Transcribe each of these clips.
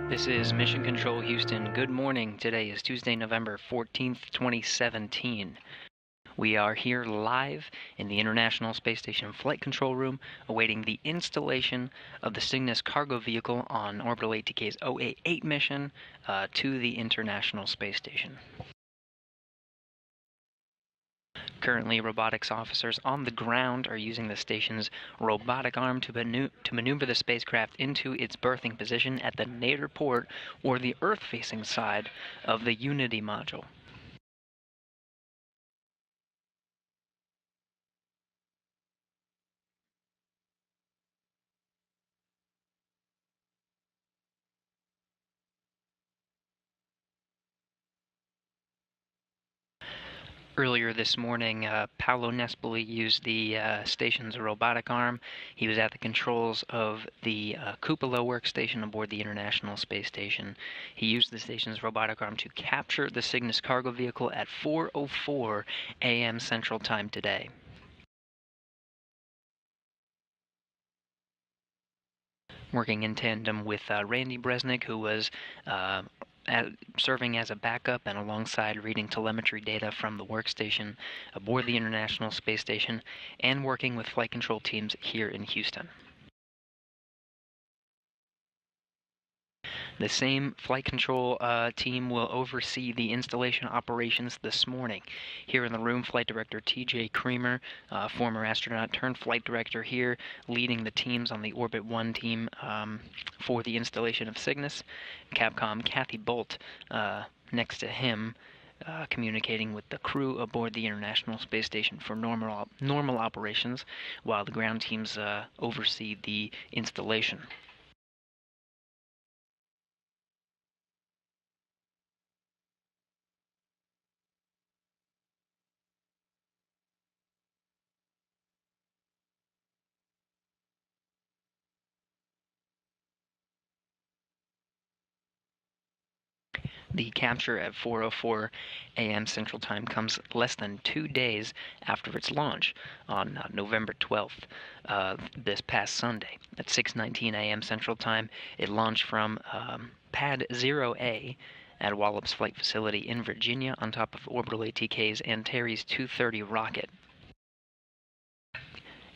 This is Mission Control Houston. Good morning. Today is Tuesday, November 14th, 2017. We are here live in the International Space Station Flight Control Room, awaiting the installation of the Cygnus cargo vehicle on Orbital ATK's OA-8 mission to the International Space Station. Currently, robotics officers on the ground are using the station's robotic arm to maneuver the spacecraft into its berthing position at the nadir port, or the Earth-facing side of the Unity module. Earlier this morning, Paolo Nespoli used the station's robotic arm. He was at the controls of the cupola workstation aboard the International Space Station. He used the station's robotic arm to capture the Cygnus cargo vehicle at 4:04 a.m. Central Time today. Working in tandem with Randy Bresnik, who was serving as a backup and alongside reading telemetry data from the workstation aboard the International Space Station, and working with flight control teams here in Houston. The same flight control team will oversee the installation operations this morning. Here in the room, Flight Director T.J. Creamer, former astronaut turned flight director here, leading the teams on the Orbit 1 team for the installation of Cygnus. Capcom Kathy Bolt next to him, communicating with the crew aboard the International Space Station for normal operations, while the ground teams oversee the installation. The capture at 4:04 a.m. Central Time comes less than 2 days after its launch on November 12th, this past Sunday. At 6:19 a.m. Central Time, it launched from Pad 0A at Wallops Flight Facility in Virginia on top of Orbital ATK's Antares 230 rocket.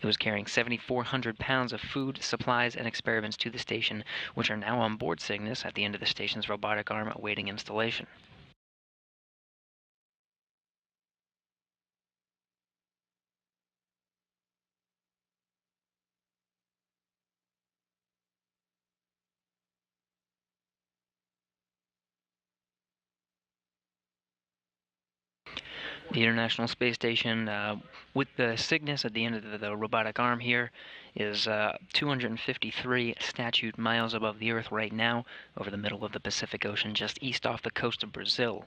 It was carrying 7,400 pounds of food, supplies, and experiments to the station, which are now on board Cygnus at the end of the station's robotic arm awaiting installation. The International Space Station, with the Cygnus at the end of the robotic arm here, is 253 statute miles above the Earth right now, over the middle of the Pacific Ocean, just east off the coast of Brazil.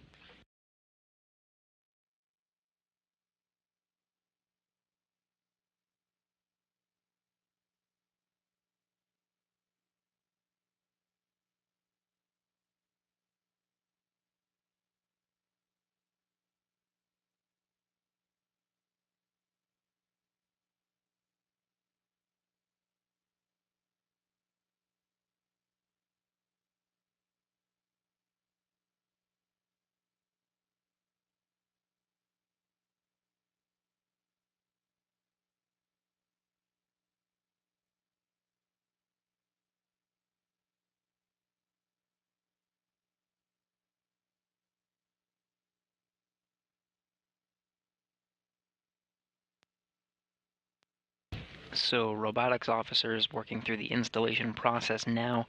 So robotics officers working through the installation process now.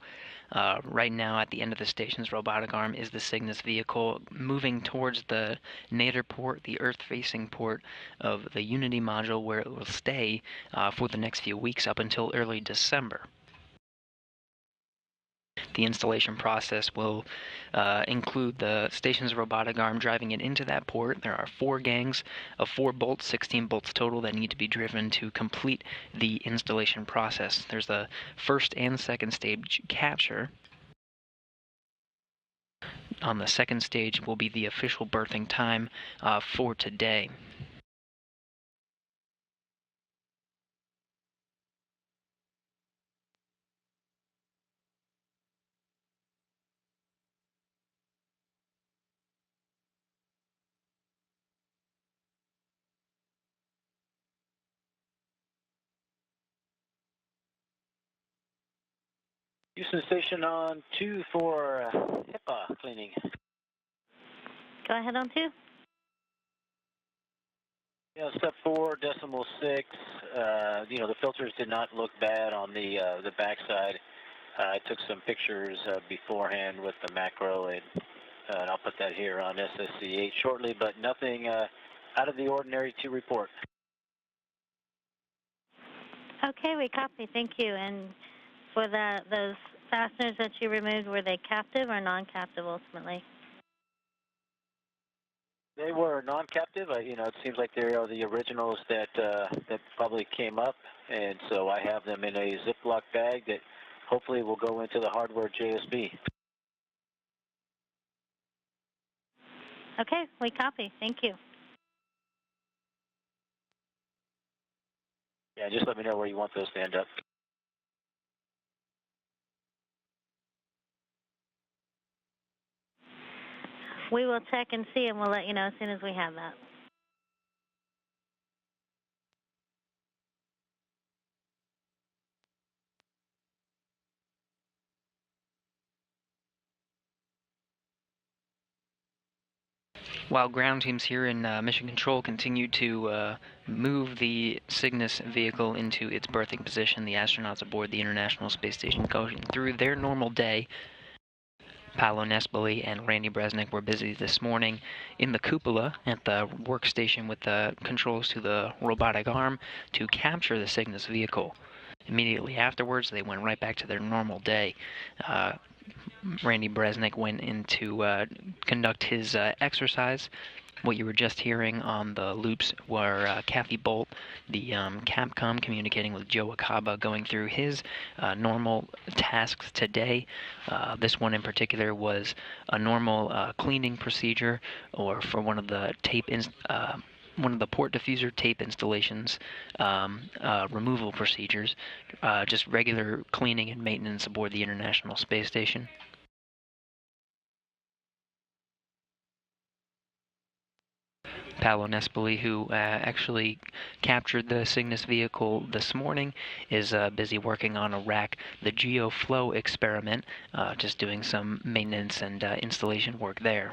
Right now at the end of the station's robotic arm is the Cygnus vehicle moving towards the nadir port, the Earth-facing port of the Unity module, where it will stay for the next few weeks up until early December. The installation process will include the station's robotic arm driving it into that port. There are 4 gangs of 4 bolts, 16 bolts total, that need to be driven to complete the installation process. There's the first and second stage capture. On the second stage will be the official berthing time for today. Houston Station on 2 for HIPAA cleaning. Go ahead on 2. Yeah, step 4, decimal 6. The filters did not look bad on the backside. I took some pictures beforehand with the macro, and I'll put that here on SSC-8 shortly, but nothing out of the ordinary to report. Okay, we copy. Thank you. And for those fasteners that you removed, were they captive or non-captive ultimately? They were non-captive. It seems like they are the originals that probably came up, and so I have them in a Ziploc bag that hopefully will go into the hardware JSB. Okay, we copy. Thank you. Yeah, just let me know where you want those to end up. We will check and see, and we'll let you know as soon as we have that. While ground teams here in Mission Control continue to move the Cygnus vehicle into its berthing position, the astronauts aboard the International Space Station going through their normal day. Paolo Nespoli and Randy Bresnik were busy this morning in the cupola at the workstation with the controls to the robotic arm to capture the Cygnus vehicle. Immediately afterwards, they went right back to their normal day. Randy Bresnik went in to conduct his exercise. What you were just hearing on the loops were Kathy Bolt, the Capcom, communicating with Joe Acaba, going through his normal tasks today. This one in particular was a normal cleaning procedure, or for one of the one of the port diffuser tape installations, removal procedures, just regular cleaning and maintenance aboard the International Space Station. Paolo Nespoli, who actually captured the Cygnus vehicle this morning, is busy working on a rack, the GeoFlow experiment, just doing some maintenance and installation work there.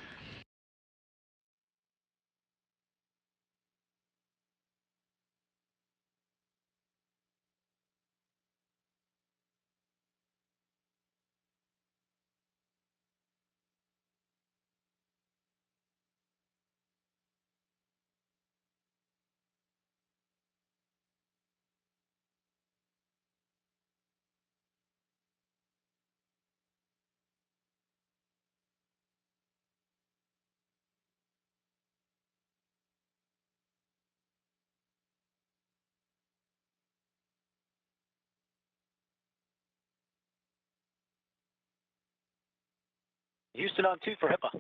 Houston on 2 for HIPAA.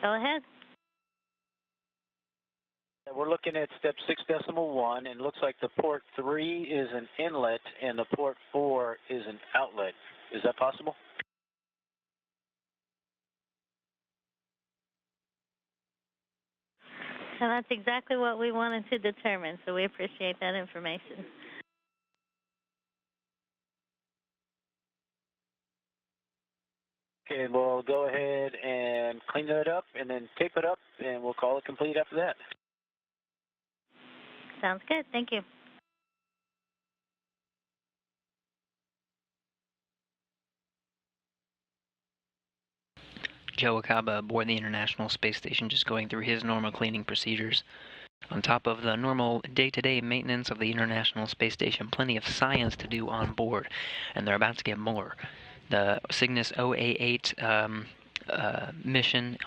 Go ahead. We're looking at step 6.1, and it looks like the port 3 is an inlet and the port 4 is an outlet. Is that possible? So that's exactly what we wanted to determine, so we appreciate that information. Okay, we'll go ahead and clean it up and then tape it up, and we'll call it complete after that. Sounds good. Thank you. Joe Acaba aboard the International Space Station, just going through his normal cleaning procedures. On top of the normal day-to-day maintenance of the International Space Station, plenty of science to do on board, and they're about to get more. The Cygnus OA-8 mission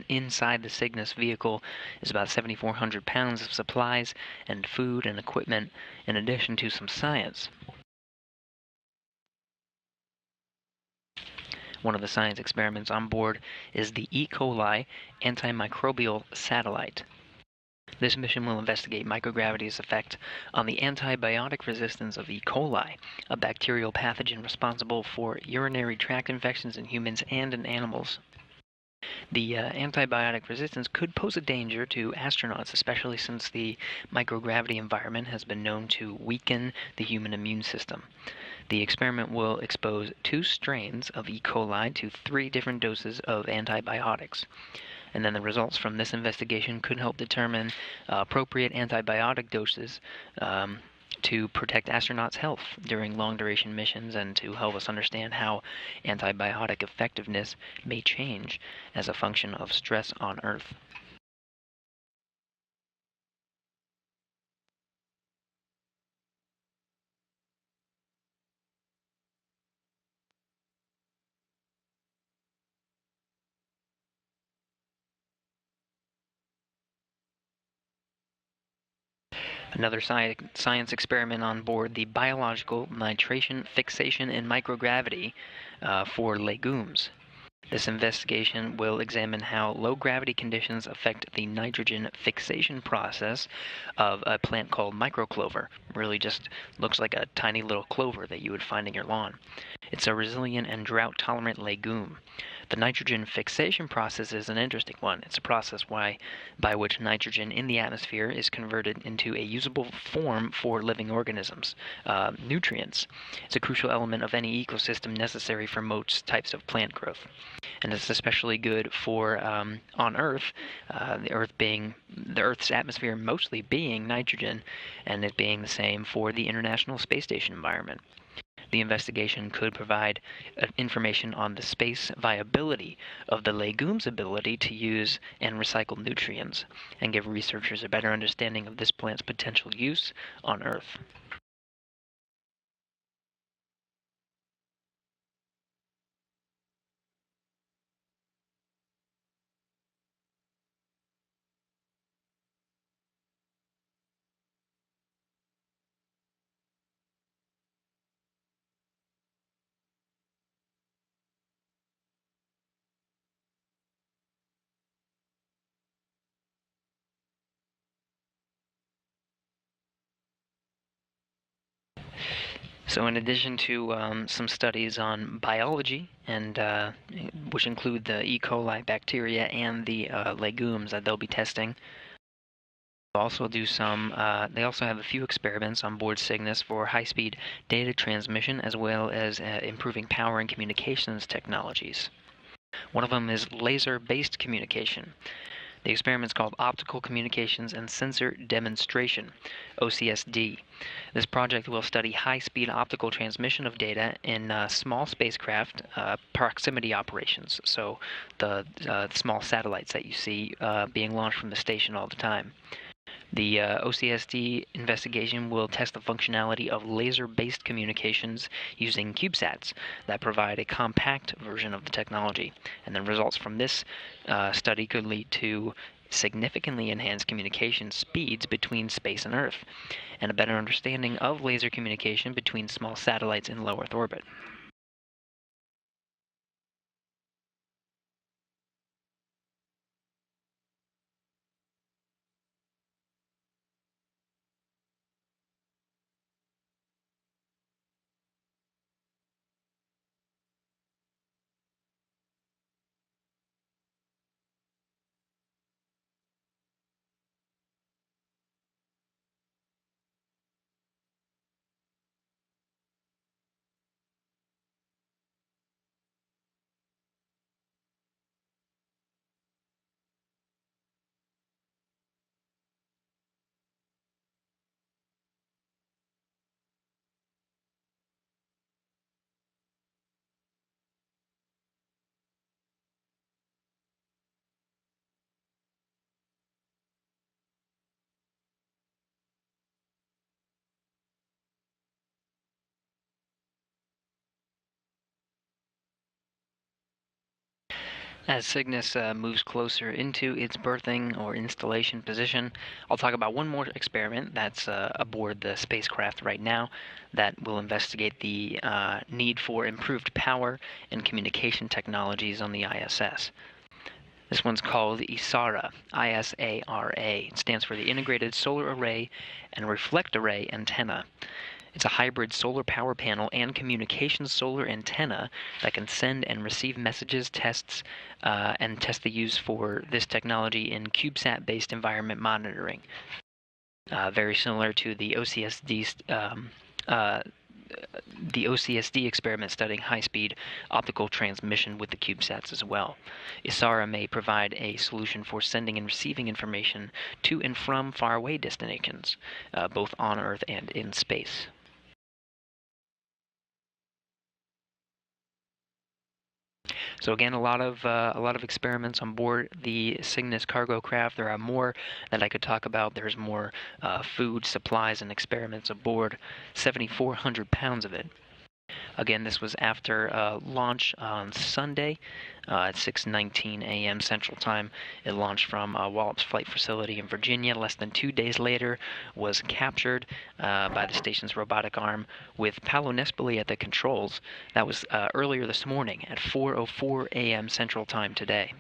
inside the Cygnus vehicle is about 7,400 pounds of supplies and food and equipment, in addition to some science. One of the science experiments on board is the E. coli antimicrobial satellite. This mission will investigate microgravity's effect on the antibiotic resistance of E. coli, a bacterial pathogen responsible for urinary tract infections in humans and in animals. The antibiotic resistance could pose a danger to astronauts, especially since the microgravity environment has been known to weaken the human immune system. The experiment will expose 2 strains of E. coli to 3 different doses of antibiotics. And then the results from this investigation could help determine appropriate antibiotic doses to protect astronauts' health during long-duration missions and to help us understand how antibiotic effectiveness may change as a function of stress on Earth. Another science experiment on board the biological nitration fixation in microgravity for legumes. This investigation will examine how low-gravity conditions affect the nitrogen fixation process of a plant called microclover. Really just looks like a tiny little clover that you would find in your lawn. It's a resilient and drought-tolerant legume. The nitrogen fixation process is an interesting one. It's a process by which nitrogen in the atmosphere is converted into a usable form for living organisms, nutrients. It's a crucial element of any ecosystem necessary for most types of plant growth. And it's especially good for on Earth, the Earth's atmosphere mostly being nitrogen, and it being the same for the International Space Station environment. The investigation could provide information on the space viability of the legume's ability to use and recycle nutrients, and give researchers a better understanding of this plant's potential use on Earth. So in addition to some studies on biology, and which include the E. coli bacteria and the legumes that they'll be testing, they'll also do they also have a few experiments on board Cygnus for high-speed data transmission as well as improving power and communications technologies. One of them is laser-based communication. The experiment's called Optical Communications and Sensor Demonstration, OCSD. This project will study high-speed optical transmission of data in small spacecraft proximity operations, so the small satellites that you see being launched from the station all the time. The OCSD investigation will test the functionality of laser-based communications using CubeSats that provide a compact version of the technology. And the results from this study could lead to significantly enhanced communication speeds between space and Earth, and a better understanding of laser communication between small satellites in low Earth orbit. As Cygnus moves closer into its berthing or installation position, I'll talk about one more experiment that's aboard the spacecraft right now that will investigate the need for improved power and communication technologies on the ISS. This one's called ISARA, I-S-A-R-A. It stands for the Integrated Solar Array and Reflect Array Antenna. It's a hybrid solar power panel and communications solar antenna that can send and receive messages, and test the use for this technology in CubeSat-based environment monitoring. Very similar to the OCSD experiment studying high-speed optical transmission with the CubeSats as well. ISARA may provide a solution for sending and receiving information to and from faraway destinations, both on Earth and in space. So again, a lot of experiments on board the Cygnus cargo craft. There are more that I could talk about. There's more food, supplies, and experiments aboard. 7,400 pounds of it. Again, this was after launch on Sunday at 6:19 a.m. Central Time. It launched from Wallops Flight Facility in Virginia. Less than 2 days later, was captured by the station's robotic arm with Paolo Nespoli at the controls. That was earlier this morning at 4:04 a.m. Central Time today.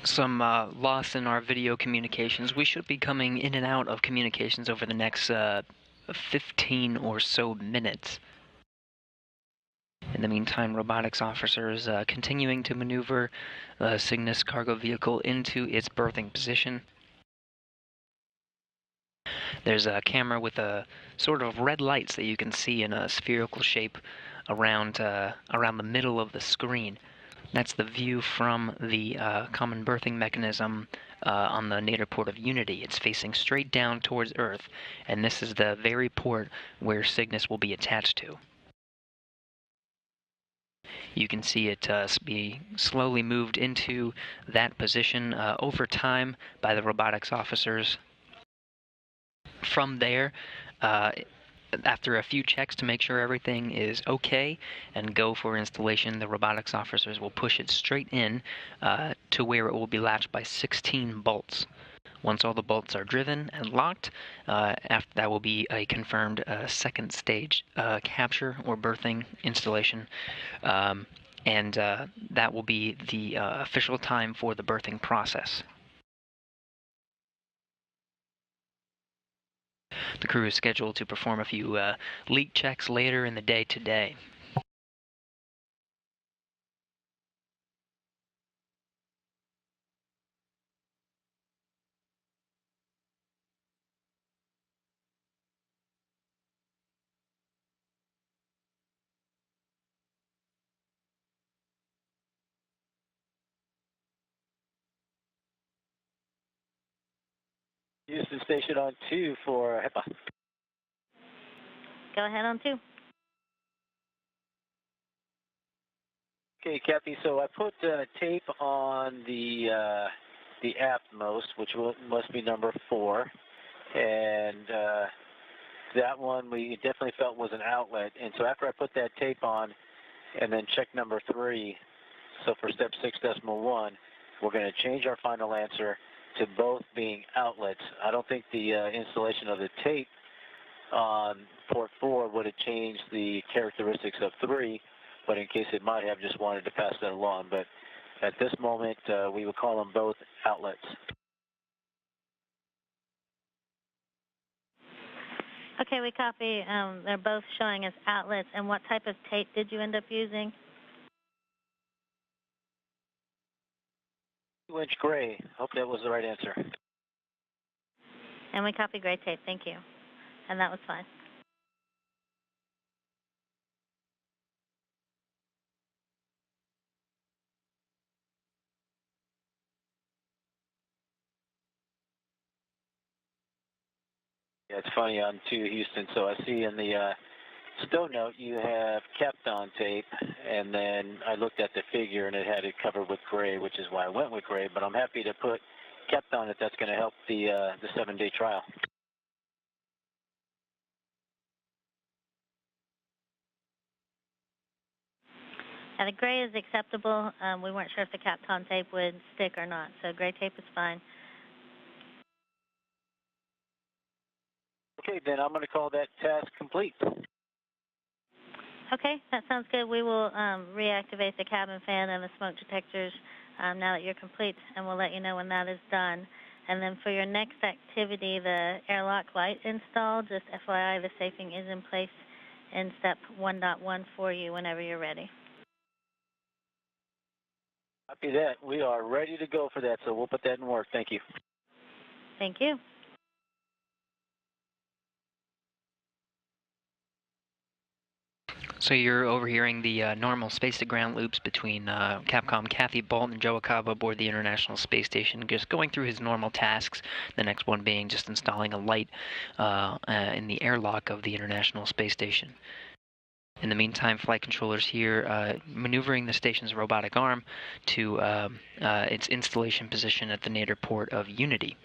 Some loss in our video communications. We should be coming in and out of communications over the next 15 or so minutes. In the meantime, robotics officers continuing to maneuver the Cygnus cargo vehicle into its berthing position. There's a camera with a sort of red lights that you can see in a spherical shape around the middle of the screen. That's the view from the common berthing mechanism on the nadir port of Unity. It's facing straight down towards Earth, and this is the very port where Cygnus will be attached to. You can see it be slowly moved into that position over time by the robotics officers. From there, after a few checks to make sure everything is okay and go for installation, the robotics officers will push it straight in to where it will be latched by 16 bolts. Once all the bolts are driven and locked, after that will be a confirmed second stage capture or berthing installation, and that will be the official time for the berthing process. The crew is scheduled to perform a few leak checks later in the day today. Houston Station on 2 for HEPA. Go ahead on 2. Okay, Kathy, so I put tape on the aftmost, which must be number 4, and that one we definitely felt was an outlet. And so after I put that tape on and then check number 3, so for step 6.1, we're going to change our final answer to both being outlets. I don't think the installation of the tape on port 4 would have changed the characteristics of 3, but in case it might have, just wanted to pass that along. But at this moment, we would call them both outlets. Okay, we copy. They're both showing as outlets. And what type of tape did you end up using? 2-inch gray. Hope that was the right answer. And we copy gray tape. Thank you. And that was fine. Yeah, it's funny on to Houston. So I see in the stow note you have Kapton tape, and then I looked at the figure and it had it covered with gray, which is why I went with gray. But I'm happy to put Kapton if that's going to help the 7-day trial. The gray is acceptable. We weren't sure if the Kapton tape would stick or not, so gray tape is fine. Okay, then I'm going to call that task complete. Okay, that sounds good. We will reactivate the cabin fan and the smoke detectors now that you're complete, and we'll let you know when that is done. And then for your next activity, the airlock light install, just FYI, the safing is in place in step 1.1 for you whenever you're ready. Copy that. We are ready to go for that, so we'll put that in work. Thank you. Thank you. So you're overhearing the normal space-to-ground loops between Capcom Kathy Bolt and Joe Acaba aboard the International Space Station, just going through his normal tasks. The next one being just installing a light in the airlock of the International Space Station. In the meantime, flight controllers here maneuvering the station's robotic arm to its installation position at the nadir port of Unity.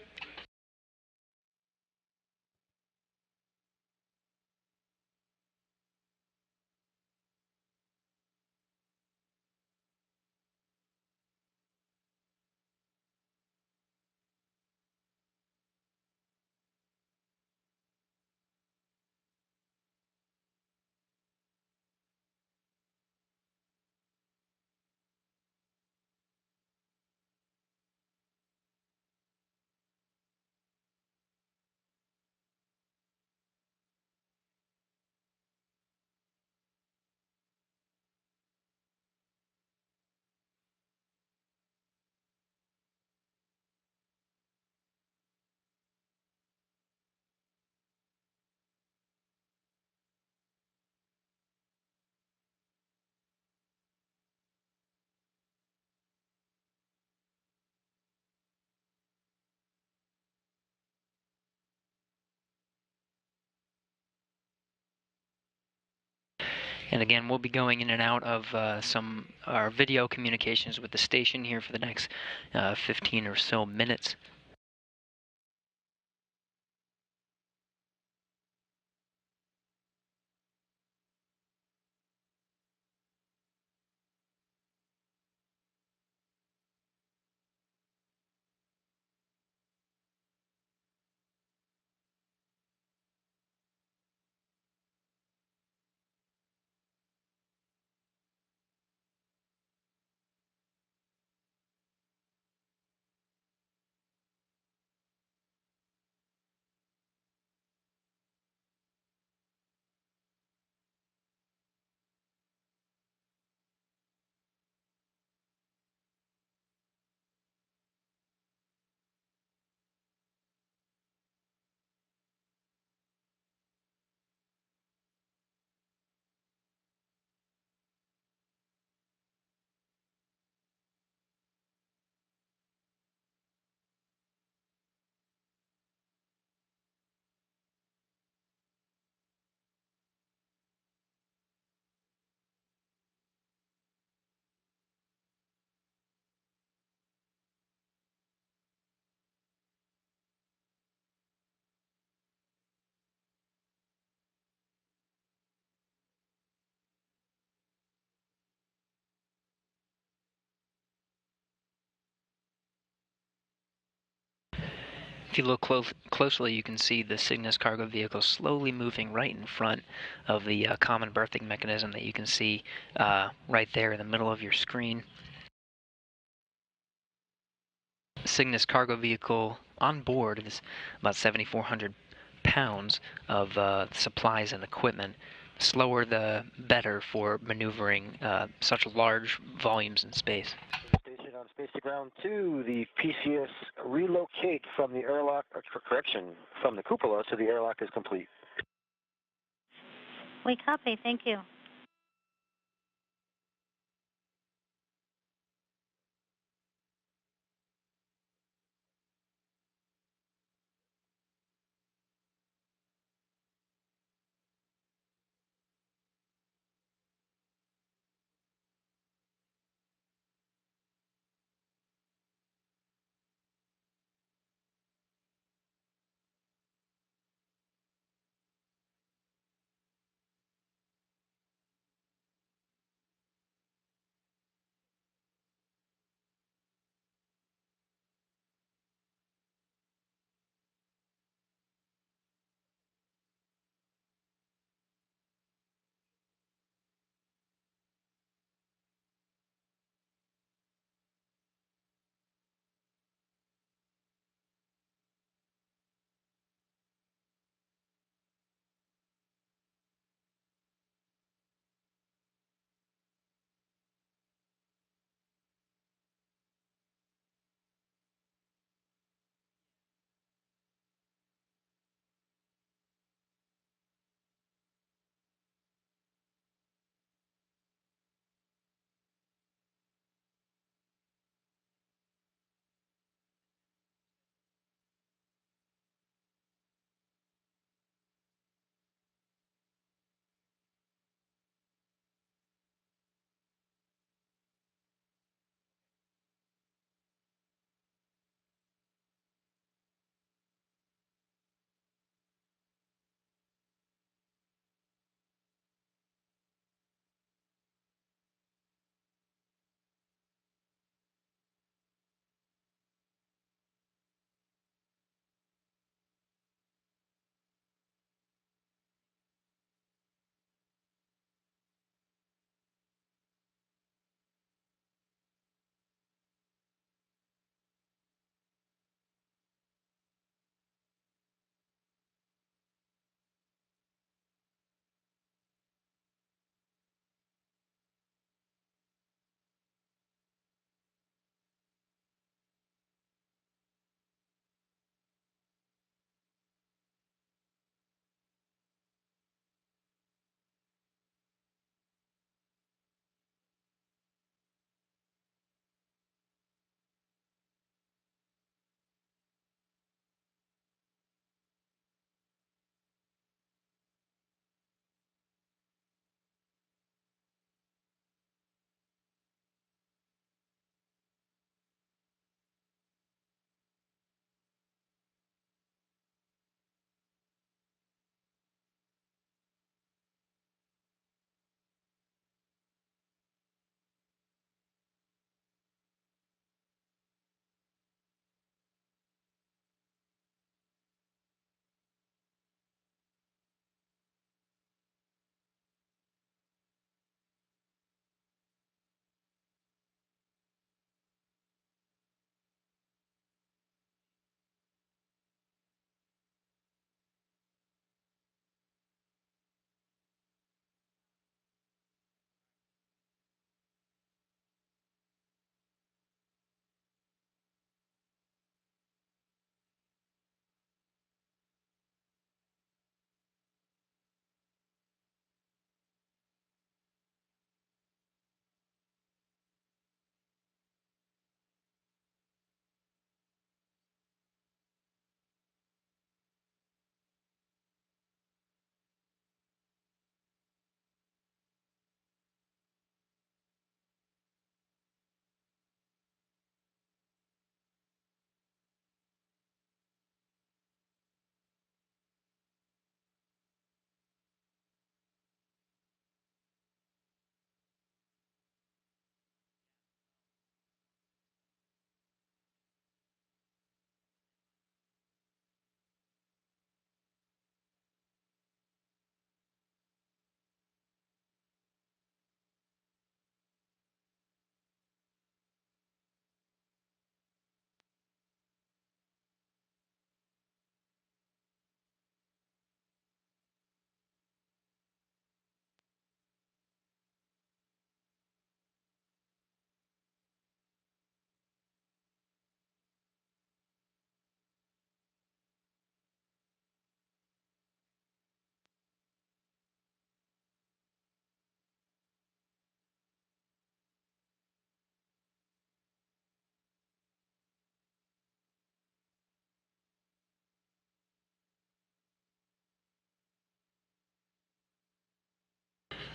And again, we'll be going in and out of our video communications with the station here for the next 15 or so minutes. If you look closely, you can see the Cygnus cargo vehicle slowly moving right in front of the common berthing mechanism that you can see right there in the middle of your screen. Cygnus cargo vehicle on board is about 7,400 pounds of supplies and equipment. Slower the better for maneuvering such large volumes in space. Station on Space to Ground 2, the PCS relocate from the airlock, from the cupola to the airlock is complete. We copy. Thank you.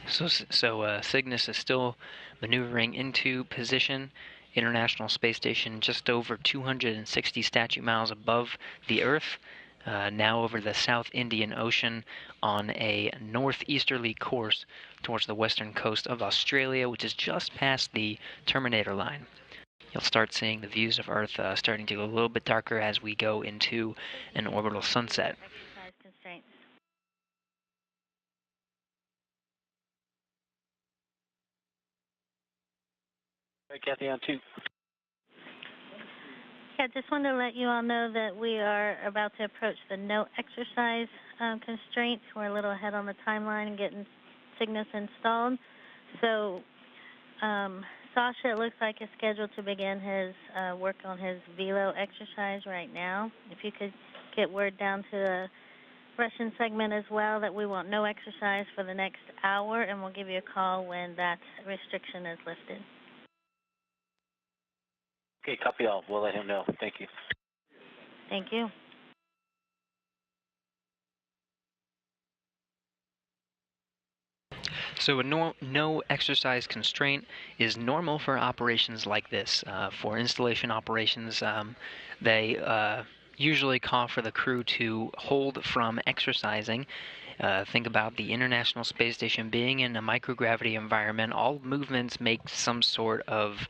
So Cygnus is still maneuvering into position. International Space Station just over 260 statute miles above the Earth, now over the South Indian Ocean on a northeasterly course towards the western coast of Australia, which is just past the terminator line. You'll start seeing the views of Earth starting to go a little bit darker as we go into an orbital sunset. Exercise constraints. Hey, Kathy, on 2. Yeah, just wanted to let you all know that we are about to approach the no exercise constraints. We're a little ahead on the timeline getting Cygnus installed. So Sasha, it looks like, is scheduled to begin his work on his velo exercise right now. If you could get word down to the Russian segment as well that we want no exercise for the next hour, and we'll give you a call when that restriction is lifted. Okay, copy all. We'll let him know. Thank you. Thank you. So a no exercise constraint is normal for operations like this. For installation operations, they usually call for the crew to hold from exercising. Think about the International Space Station being in a microgravity environment. All movements make some sort of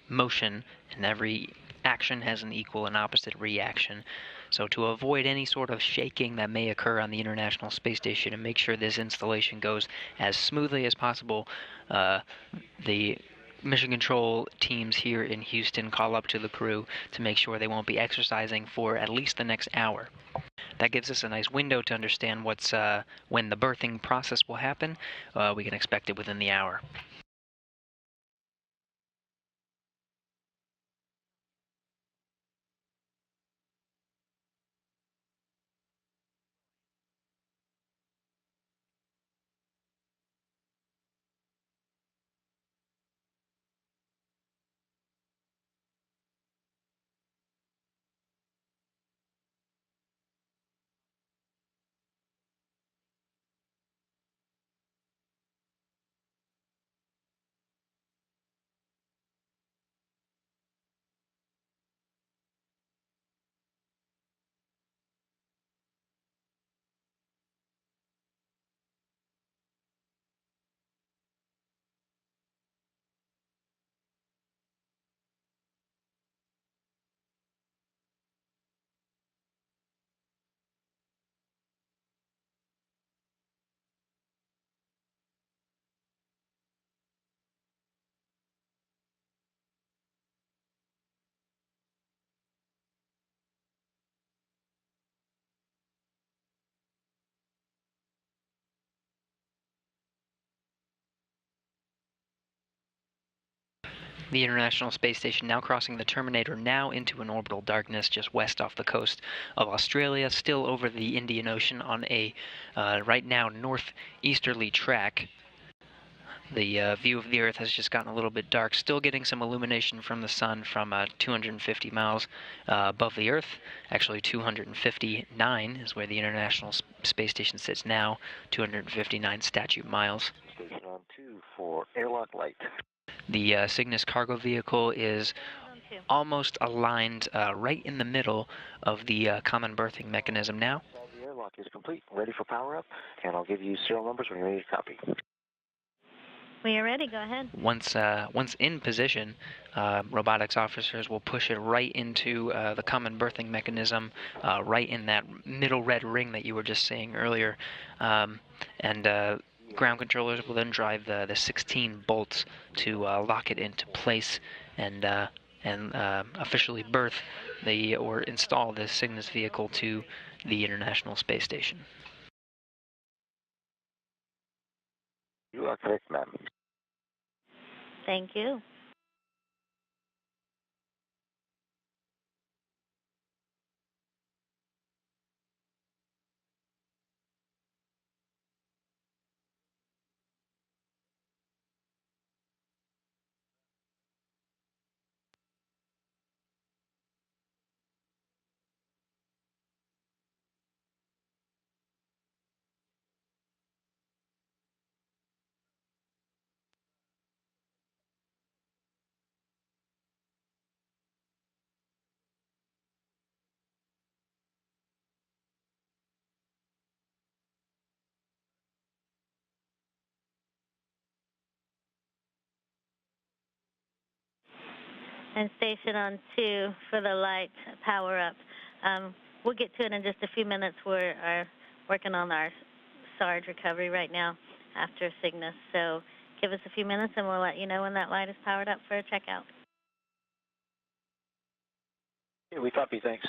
motion, and every action has an equal and opposite reaction. So to avoid any sort of shaking that may occur on the International Space Station and make sure this installation goes as smoothly as possible, the mission control teams here in Houston call up to the crew to make sure they won't be exercising for at least the next hour. That gives us a nice window to understand what's when the berthing process will happen. We can expect it within the hour. The International Space Station now crossing the terminator, now into an orbital darkness just west off the coast of Australia, still over the Indian Ocean on a right now northeasterly track. The view of the Earth has just gotten a little bit dark, still getting some illumination from the sun from 250 miles above the Earth. Actually, 259 is where the International Space Station sits now, 259 statute miles. Station on 2 for airlock light. The Cygnus cargo vehicle is almost aligned right in the middle of the common berthing mechanism now. The airlock is complete, ready for power up, and I'll give you serial numbers when you're ready to copy. When you're ready, go ahead. Once in position, robotics officers will push it right into the common berthing mechanism, right in that middle red ring that you were just seeing earlier, and ground controllers will then drive the 16 bolts to lock it into place and officially berth or install the Cygnus vehicle to the International Space Station. You are correct, ma'am. Thank you. And station on 2 for the light power up. We'll get to it in just a few minutes. We're working on our SARD recovery right now after Cygnus. So give us a few minutes and we'll let you know when that light is powered up for a checkout. Yeah, we copy, thanks.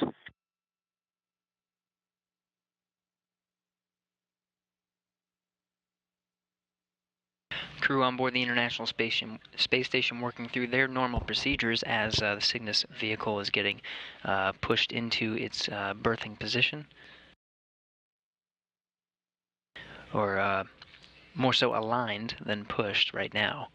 Crew on board the International Space Station working through their normal procedures as the Cygnus vehicle is getting pushed into its berthing position. Or more so aligned than pushed right now.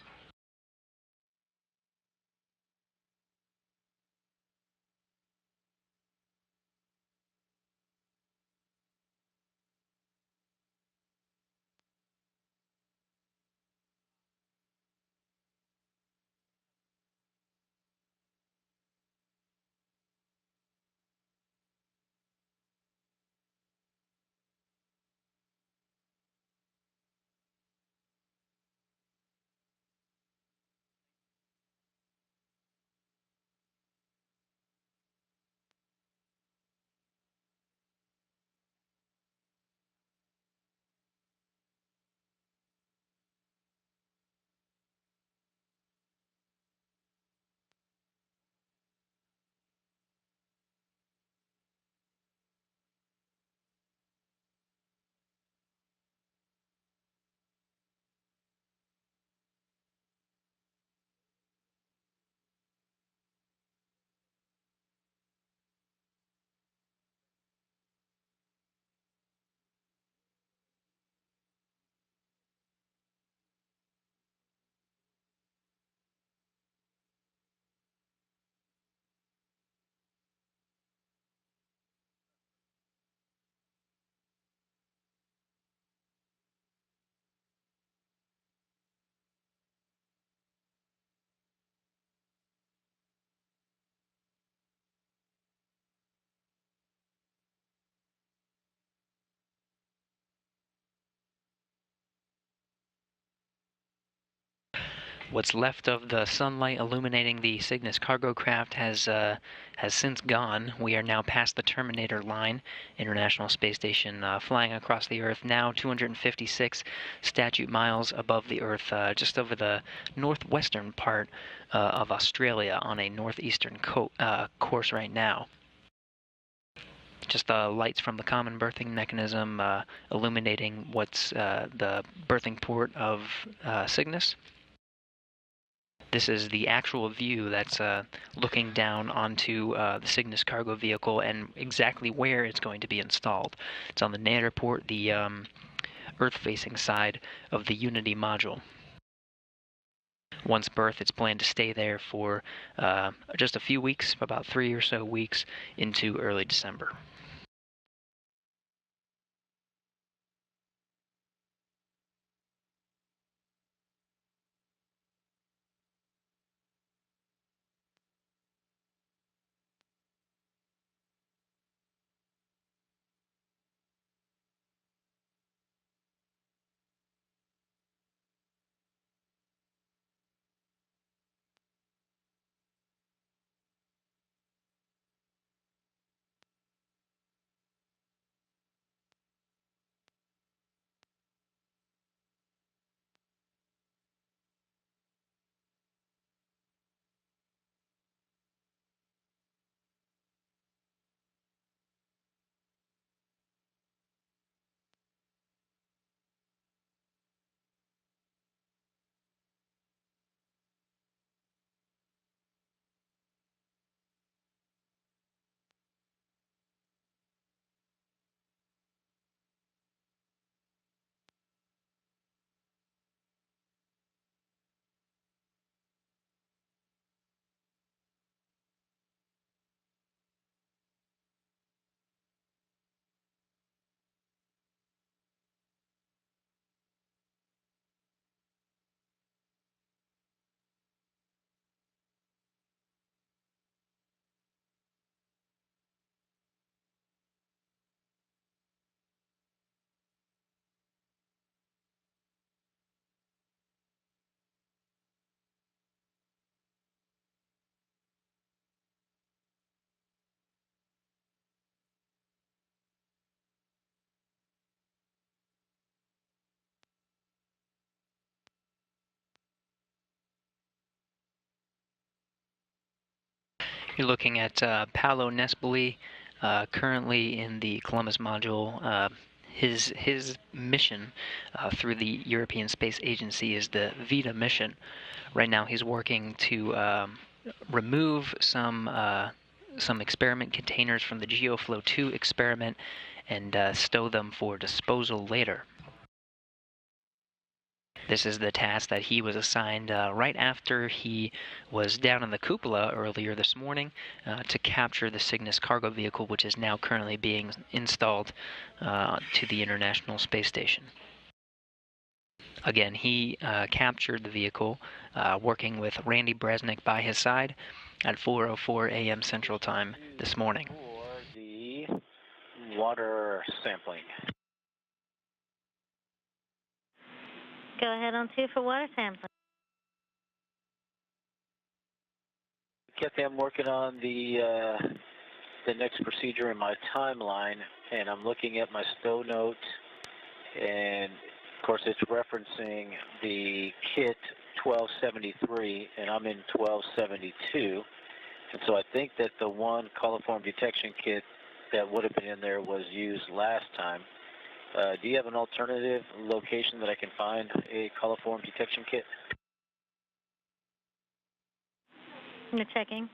What's left of the sunlight illuminating the Cygnus cargo craft has since gone. We are now past the Terminator line, International Space Station flying across the Earth, now 256 statute miles above the Earth, just over the northwestern part of Australia on a northeastern course right now. Just the lights from the common berthing mechanism illuminating what's the berthing port of Cygnus. This is the actual view that's looking down onto the Cygnus cargo vehicle and exactly where it's going to be installed. It's on the nadir port, the Earth-facing side of the Unity module. Once berthed, it's planned to stay there for just a few weeks, about 3 or so weeks, into early December. You're looking at Paolo Nespoli, currently in the Columbus module. His mission through the European Space Agency is the VITA mission. Right now he's working to remove some experiment containers from the GeoFlow 2 experiment and stow them for disposal later. This is the task that he was assigned right after he was down in the cupola earlier this morning to capture the Cygnus cargo vehicle, which is now currently being installed to the International Space Station. Again, he captured the vehicle working with Randy Bresnik by his side at 4:04 a.m. Central Time this morning. For the water sampling. Go ahead on 2 for water sampling. Get them working on the next procedure in my timeline, and I'm looking at my stow note, and of course it's referencing the kit 1273, and I'm in 1272, and so I think that the one coliform detection kit that would have been in there was used last time. Do you have an alternative location that I can find a coliform detection kit? You're checking.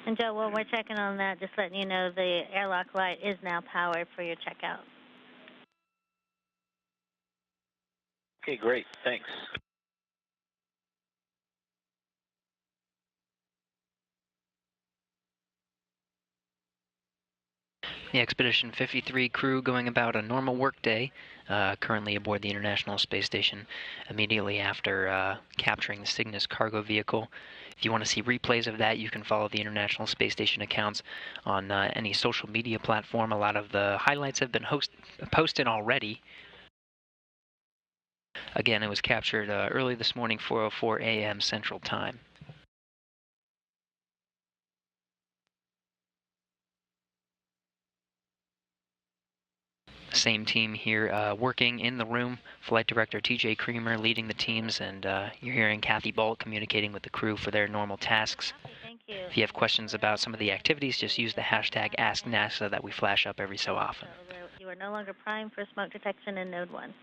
And Joe, while we're checking on that, just letting you know the airlock light is now powered for your checkout. Okay, great. Thanks. The Expedition 53 crew going about a normal workday, currently aboard the International Space Station immediately after capturing the Cygnus cargo vehicle. If you want to see replays of that, you can follow the International Space Station accounts on any social media platform. A lot of the highlights have been posted already. Again, it was captured early this morning, 4:04 a.m. Central Time. Same team here working in the room. Flight Director TJ Creamer leading the teams, and you're hearing Kathy Bolt communicating with the crew for their normal tasks. Thank you. If you have questions about some of the activities, just use the hashtag AskNASA that we flash up every so often. You are no longer primed for smoke detection in Node 1.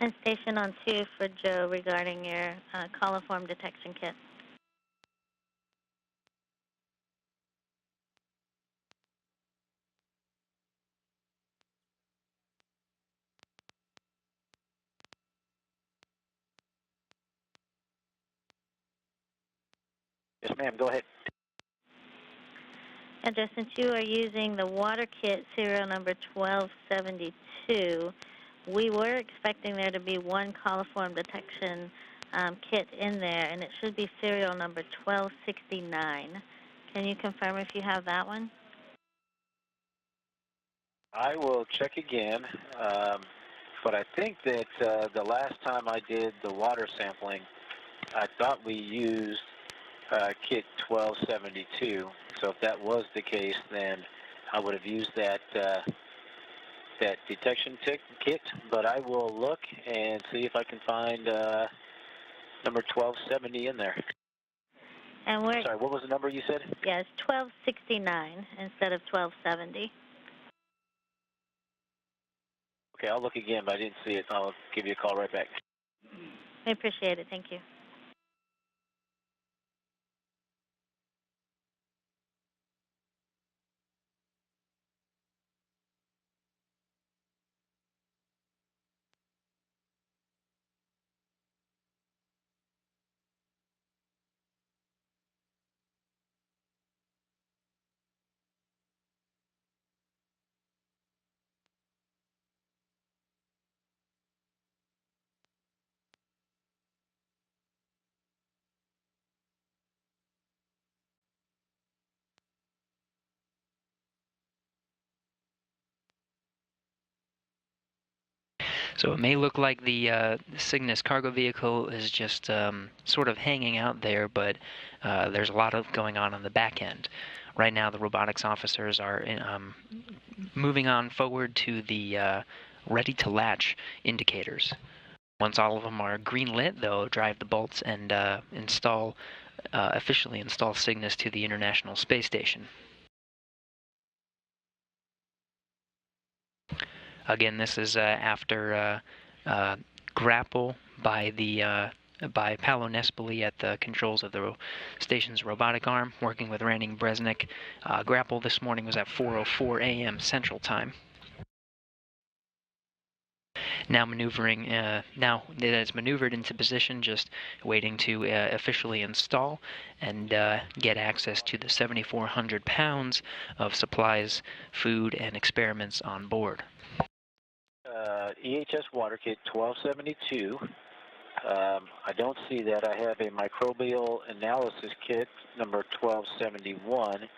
And station on 2 for Joe regarding your coliform detection kit. Yes, ma'am. Go ahead. And Joe, since you are using the water kit serial number 1272, we were expecting there to be one coliform detection kit in there, and it should be serial number 1269. Can you confirm if you have that one? I will check again, but I think that the last time I did the water sampling, I thought we used kit 1272. So if that was the case, then I would have used that that detection kit. But I will look and see if I can find number 1270 in there. And we're Sorry, what was the number you said? Yeah, it's 1269 instead of 1270. Okay, I'll look again, but I didn't see it. I'll give you a call right back. I appreciate it. Thank you. So it may look like the Cygnus cargo vehicle is just sort of hanging out there, but there's a lot of going on the back end. Right now, the robotics officers are moving on forward to the ready-to-latch indicators. Once all of them are green lit, they'll drive the bolts and officially install Cygnus to the International Space Station. Again, this is after grapple by Paolo Nespoli at the controls of the station's robotic arm, working with Randy Bresnik. Grapple this morning was at 4:04 a.m. Central Time. Now maneuvering, now that it's maneuvered into position, just waiting to officially install and get access to the 7,400 pounds of supplies, food, and experiments on board. EHS water kit 1272. I don't see that. I have a microbial analysis kit number 1271,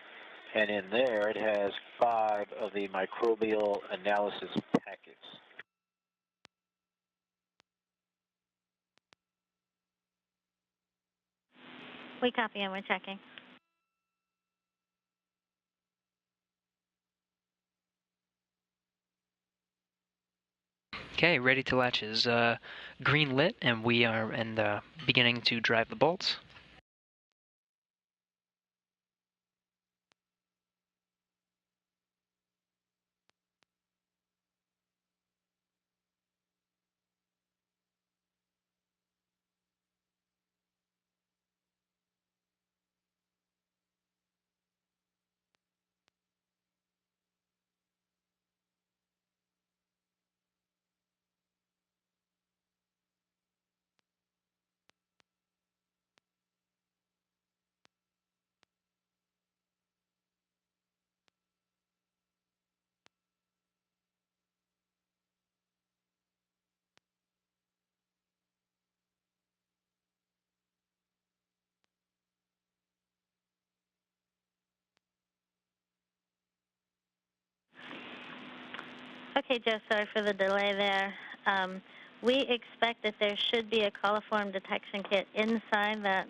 and in there it has 5 of the microbial analysis packets. We copy and we're checking. Okay, ready to latch is green lit, and we are beginning to drive the bolts. Okay, Joe, sorry for the delay there. We expect that there should be a coliform detection kit inside that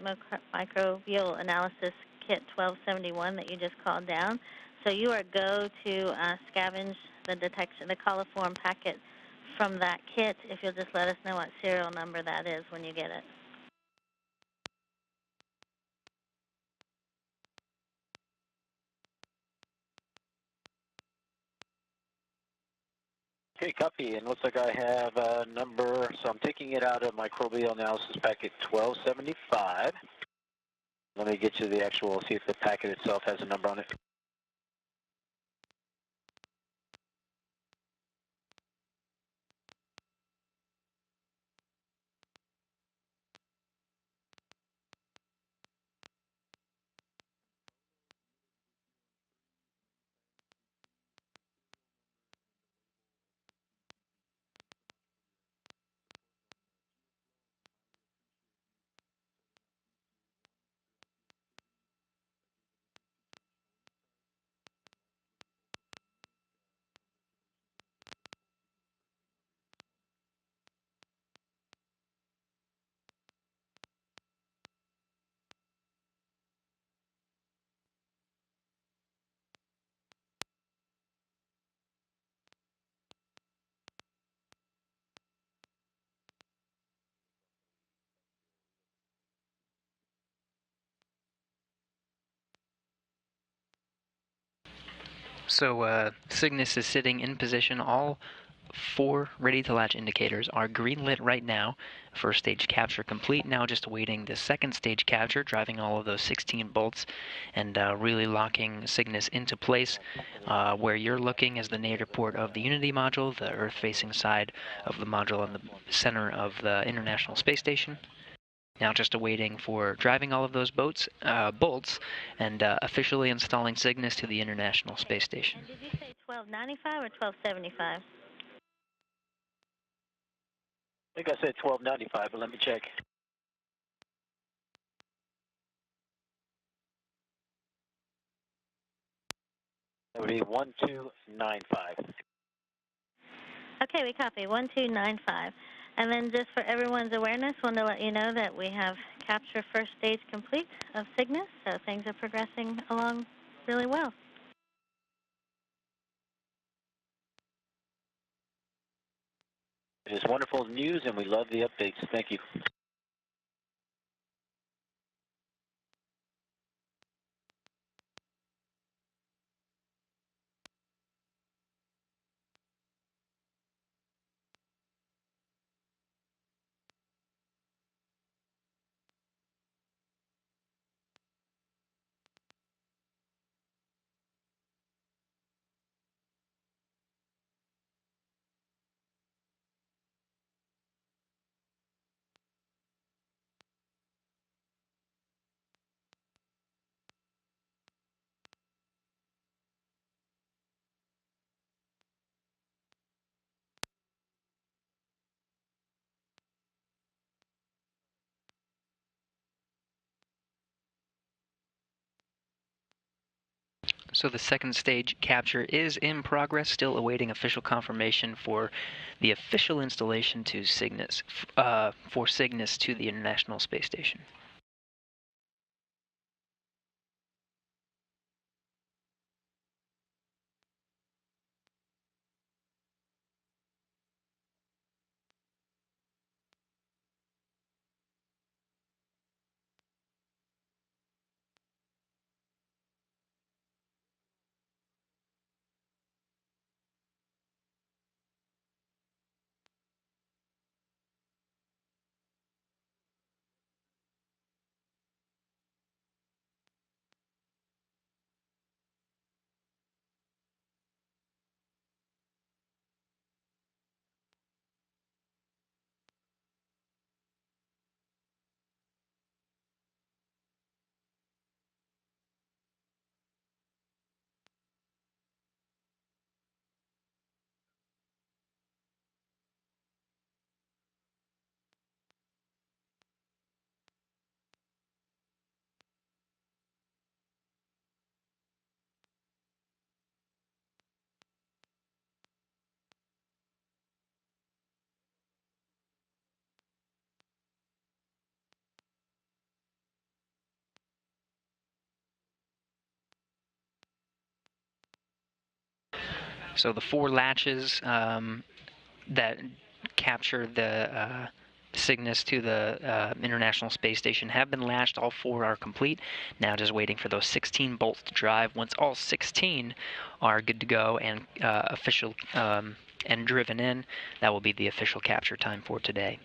microbial analysis kit 1271 that you just called down. So you are go to scavenge the coliform packet from that kit, if you'll just let us know what serial number that is when you get it. Okay, copy, and looks like I have a number, so I'm taking it out of microbial analysis packet 1275. Let me get you the actual, see if the packet itself has a number on it. So Cygnus is sitting in position. All 4 ready-to-latch indicators are green lit right now. First stage capture complete. Now just awaiting the second stage capture, driving all of those 16 bolts and really locking Cygnus into place. Where you're looking is the nadir port of the Unity module, the Earth-facing side of the module in the center of the International Space Station. Now just awaiting for driving all of those bolts and officially installing Cygnus to the International Space Station. And did you say 1295 or 1275? I think I said 1295, but let me check. That would be 1295. Okay, we copy 1295. And then just for everyone's awareness, want to let you know that we have capture first stage complete of Cygnus, so things are progressing along really well. It is wonderful news, and we love the updates. Thank you. So the second stage capture is in progress, still awaiting official confirmation for the official installation to Cygnus, for Cygnus to the International Space Station. So the 4 latches that capture the Cygnus to the International Space Station have been latched. All 4 are complete. Now just waiting for those 16 bolts to drive. Once all 16 are good to go and official and driven in, that will be the official capture time for today.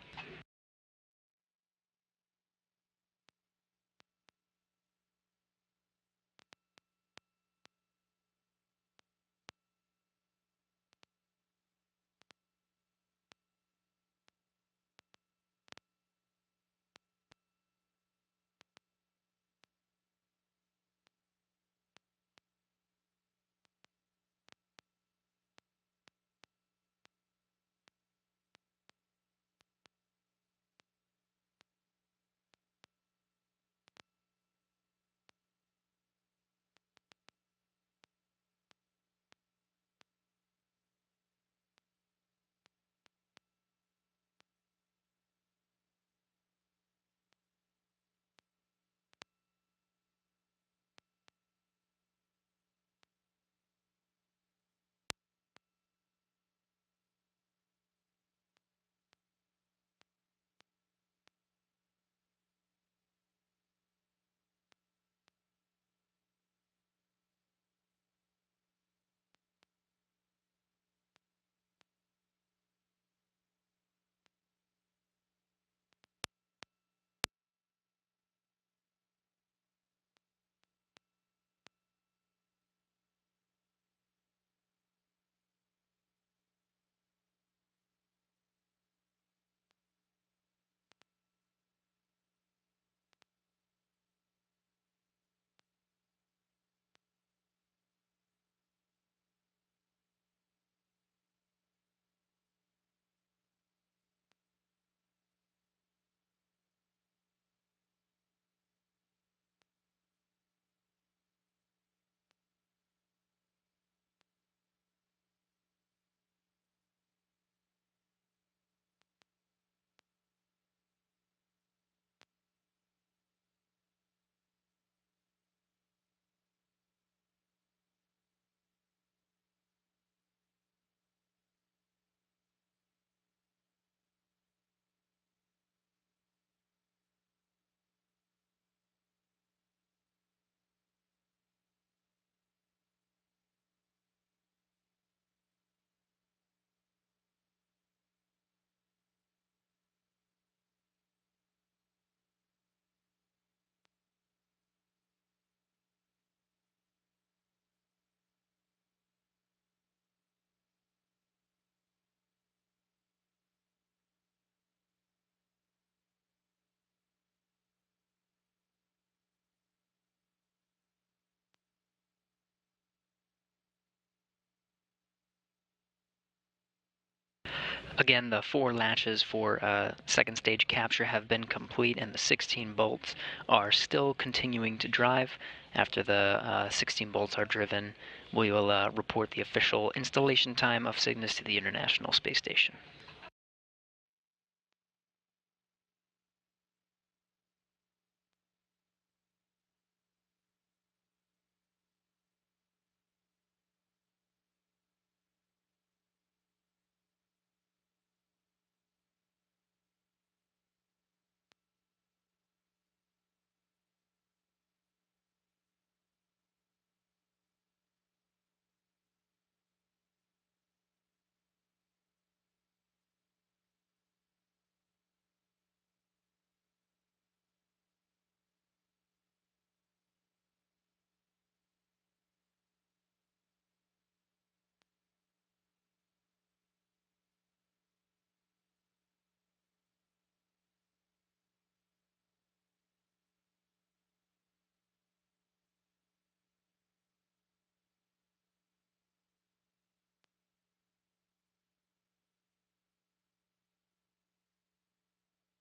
Again, the 4 latches for second stage capture have been complete, and the 16 bolts are still continuing to drive. After the 16 bolts are driven, we will report the official installation time of Cygnus to the International Space Station.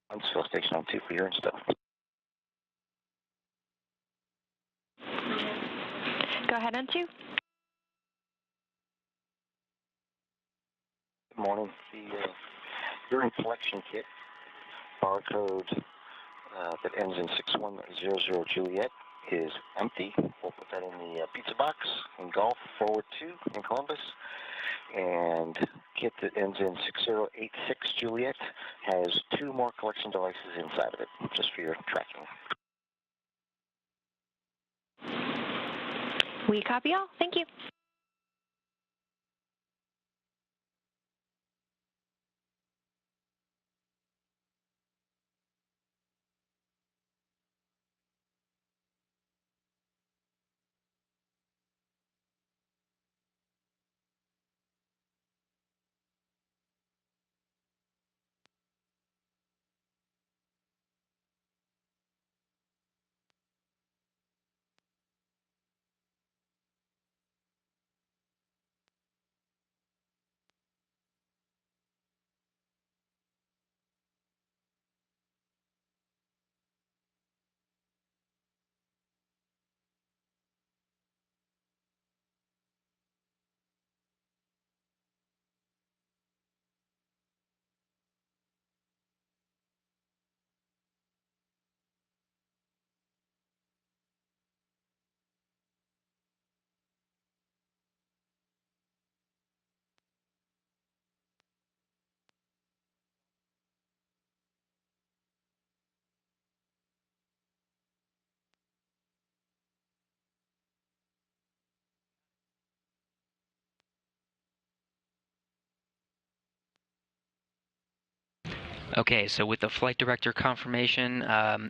I'm still station on 2 for your stuff. Go ahead on 2. Good morning. The urine collection kit, barcode that ends in 6100 Juliet, is empty. We'll put that in the pizza box in Golf Forward 2 in Columbus. And kit that ends in 6086 Juliet has 2 more collection devices inside of it, just for your tracking. We copy all. Thank you. Okay, so with the flight director confirmation,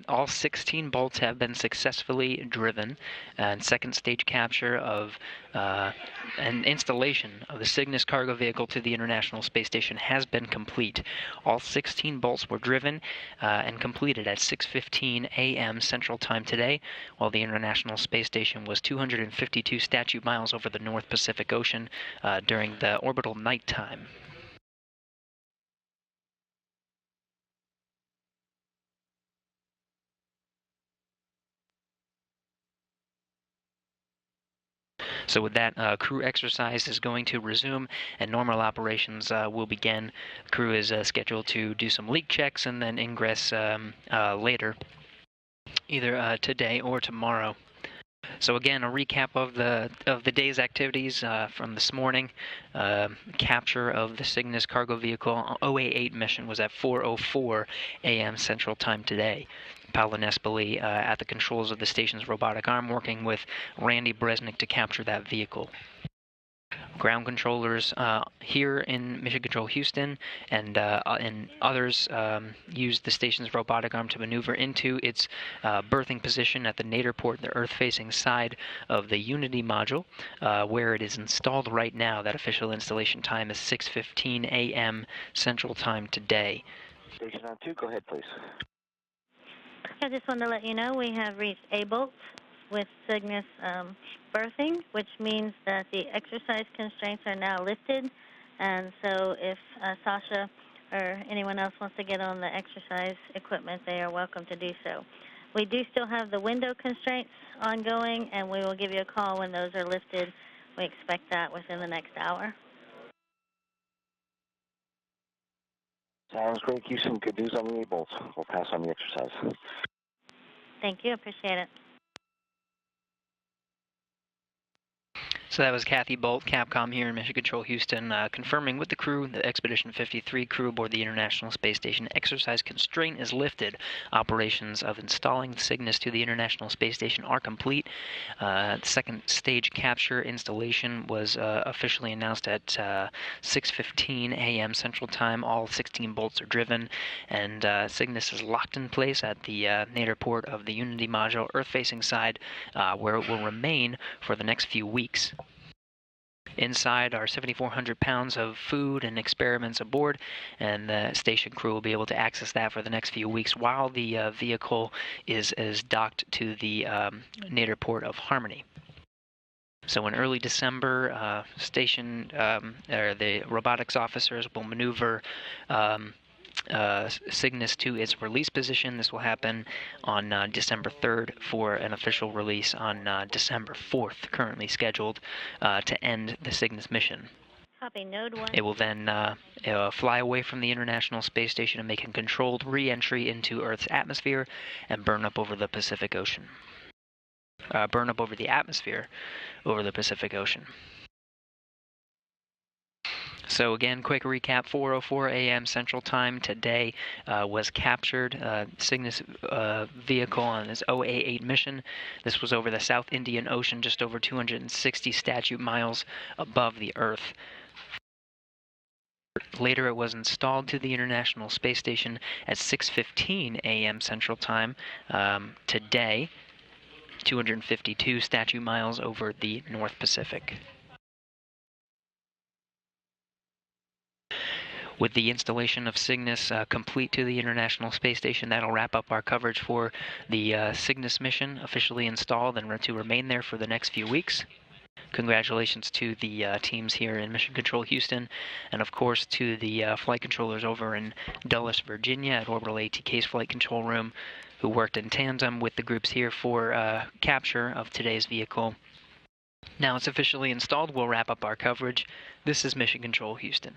all 16 bolts have been successfully driven, and second stage capture of an installation of the Cygnus cargo vehicle to the International Space Station has been complete. All 16 bolts were driven and completed at 6:15 a.m. Central Time today, while the International Space Station was 252 statute miles over the North Pacific Ocean during the orbital night time. So with that, crew exercise is going to resume, and normal operations will begin. The crew is scheduled to do some leak checks and then ingress later, either today or tomorrow. So again, a recap of the day's activities from this morning. Capture of the Cygnus cargo vehicle OA-8 mission was at 4:04 a.m. Central Time today. Paolo Nespoli at the controls of the station's robotic arm, working with Randy Bresnik to capture that vehicle. Ground controllers here in Mission Control Houston and others used the station's robotic arm to maneuver into its berthing position at the nadir port, the Earth-facing side of the Unity module, where it is installed right now. That official installation time is 6:15 a.m. Central Time today. Station on 2, go ahead, please. I just wanted to let you know we have reached A bolts with Cygnus berthing, which means that the exercise constraints are now lifted And so if Sasha or anyone else wants to get on the exercise equipment, they are welcome to do so. We do still have the window constraints ongoing, and we will give you a call when those are lifted. We expect that within the next hour. Sounds great, Houston. Good news on the A-bolts. We'll pass on the exercise. Thank you. Appreciate it. So that was Kathy Bolt, Capcom here in Mission Control Houston, confirming with the crew the Expedition 53 crew aboard the International Space Station exercise constraint is lifted. Operations of installing the Cygnus to the International Space Station are complete. The second stage capture installation was officially announced at 6:15 a.m. Central Time. All 16 bolts are driven, and Cygnus is locked in place at the nadir port of the Unity module Earth-facing side, where it will remain for the next few weeks. Inside are 7,400 pounds of food and experiments aboard, and the station crew will be able to access that for the next few weeks while the vehicle is docked to the nadir port of Harmony. So in early December, station or the robotics officers will maneuver Cygnus to its release position. This will happen on December 3rd for an official release on December 4th, currently scheduled to end the Cygnus mission. Copy, Node 1. It will then fly away from the International Space Station and make a controlled re-entry into Earth's atmosphere and burn up over the Pacific Ocean. Burn up over the atmosphere over the Pacific Ocean. So again, quick recap, 4:04 a.m. Central Time today was captured. Cygnus vehicle on its OA-8 mission. This was over the South Indian Ocean, just over 260 statute miles above the Earth. Later, it was installed to the International Space Station at 6:15 a.m. Central Time today, 252 statute miles over the North Pacific. With the installation of Cygnus complete to the International Space Station, that'll wrap up our coverage for the Cygnus mission, officially installed and to remain there for the next few weeks. Congratulations to the teams here in Mission Control Houston, and of course to the flight controllers over in Dulles, Virginia at Orbital ATK's Flight Control Room, who worked in tandem with the groups here for capture of today's vehicle. Now it's officially installed, we'll wrap up our coverage. This is Mission Control Houston.